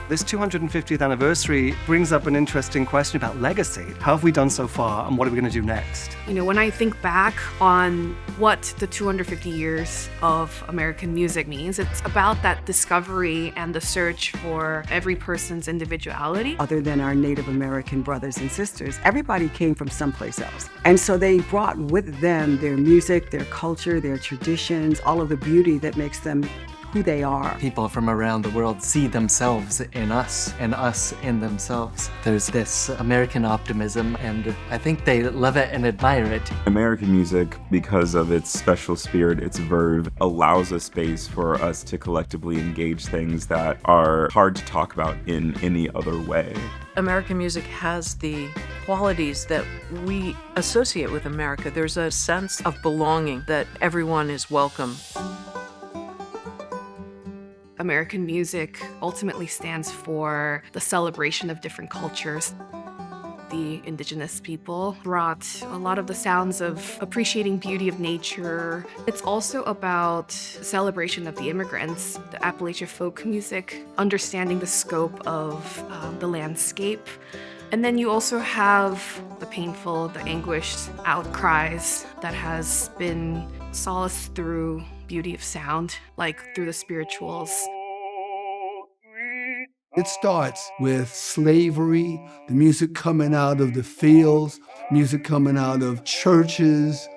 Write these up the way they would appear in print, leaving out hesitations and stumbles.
This 250th anniversary brings up an interesting question about legacy. How have we done so far, and what are we going to do next? You know, when I think back on what the 250 years of American music means, it's about that discovery and the search for every person's individuality. Other than our Native American brothers and sisters, everybody came from someplace else. And so they brought with them their music, their culture, their traditions, all of the beauty that makes them who they are. People from around the world see themselves in us and us in themselves. There's this American optimism, and I think they love it and admire it. American music, because of its special spirit, its verve, allows a space for us to collectively engage things that are hard to talk about in any other way. American music has the qualities that we associate with America. There's a sense of belonging, that everyone is welcome. American music ultimately stands for the celebration of different cultures. The indigenous people brought a lot of the sounds of appreciating beauty of nature. It's also about celebration of the immigrants, the Appalachia folk music, understanding the scope of the landscape. And then you also have the painful, the anguished outcries that has been solaced through beauty of sound, like through the spirituals. It starts with slavery, the music coming out of the fields, music coming out of churches,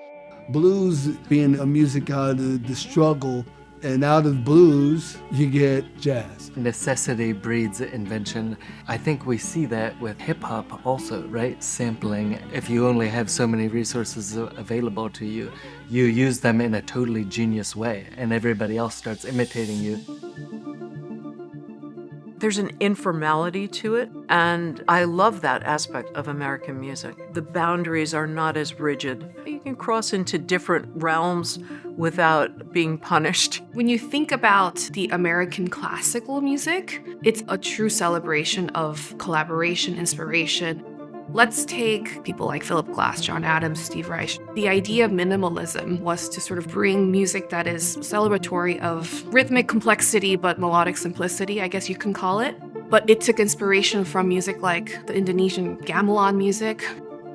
blues being a music out of the struggle, and out of blues, you get jazz. Necessity breeds invention. I think we see that with hip-hop also, right? Sampling. If you only have so many resources available to you, you use them in a totally genius way, and everybody else starts imitating you. There's an informality to it, and I love that aspect of American music. The boundaries are not as rigid. You can cross into different realms without being punished. When you think about the American classical music, it's a true celebration of collaboration, inspiration. Let's take people like Philip Glass, John Adams, Steve Reich. The idea of minimalism was to sort of bring music that is celebratory of rhythmic complexity but melodic simplicity, I guess you can call it. But it took inspiration from music like the Indonesian gamelan music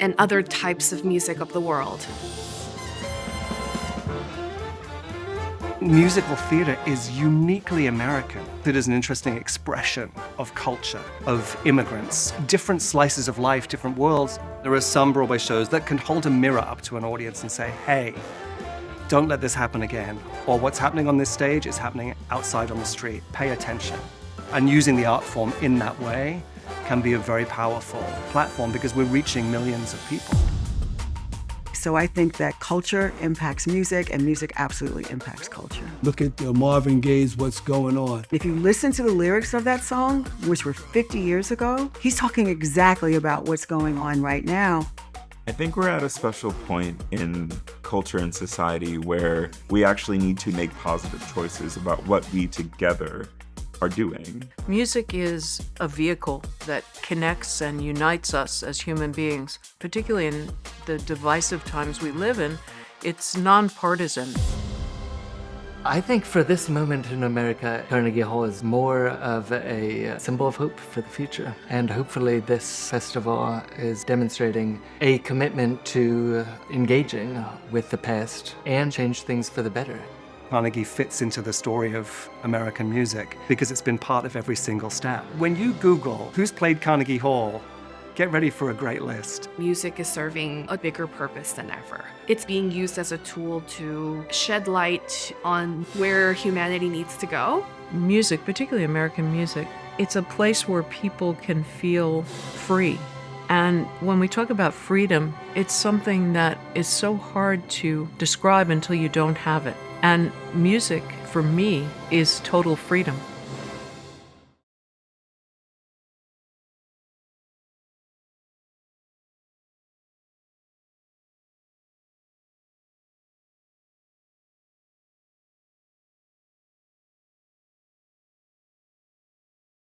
and other types of music of the world. Musical theater is uniquely American. It is an interesting expression of culture, of immigrants, different slices of life, different worlds. There are some Broadway shows that can hold a mirror up to an audience and say, hey, don't let this happen again. Or what's happening on this stage is happening outside on the street. Pay attention. And using the art form in that way can be a very powerful platform because we're reaching millions of people. So I think that culture impacts music, and music absolutely impacts culture. Look at Marvin Gaye's What's Going On. If you listen to the lyrics of that song, which were 50 years ago, he's talking exactly about what's going on right now. I think we're at a special point in culture and society where we actually need to make positive choices about what we together are doing. Music is a vehicle that connects and unites us as human beings, particularly in the divisive times we live in. It's nonpartisan. I think for this moment in America, Carnegie Hall is more of a symbol of hope for the future. And hopefully this festival is demonstrating a commitment to engaging with the past and change things for the better. Carnegie fits into the story of American music because it's been part of every single step. When you Google who's played Carnegie Hall, get ready for a great list. Music is serving a bigger purpose than ever. It's being used as a tool to shed light on where humanity needs to go. Music, particularly American music, it's a place where people can feel free. And when we talk about freedom, it's something that is so hard to describe until you don't have it. And music, for me, is total freedom.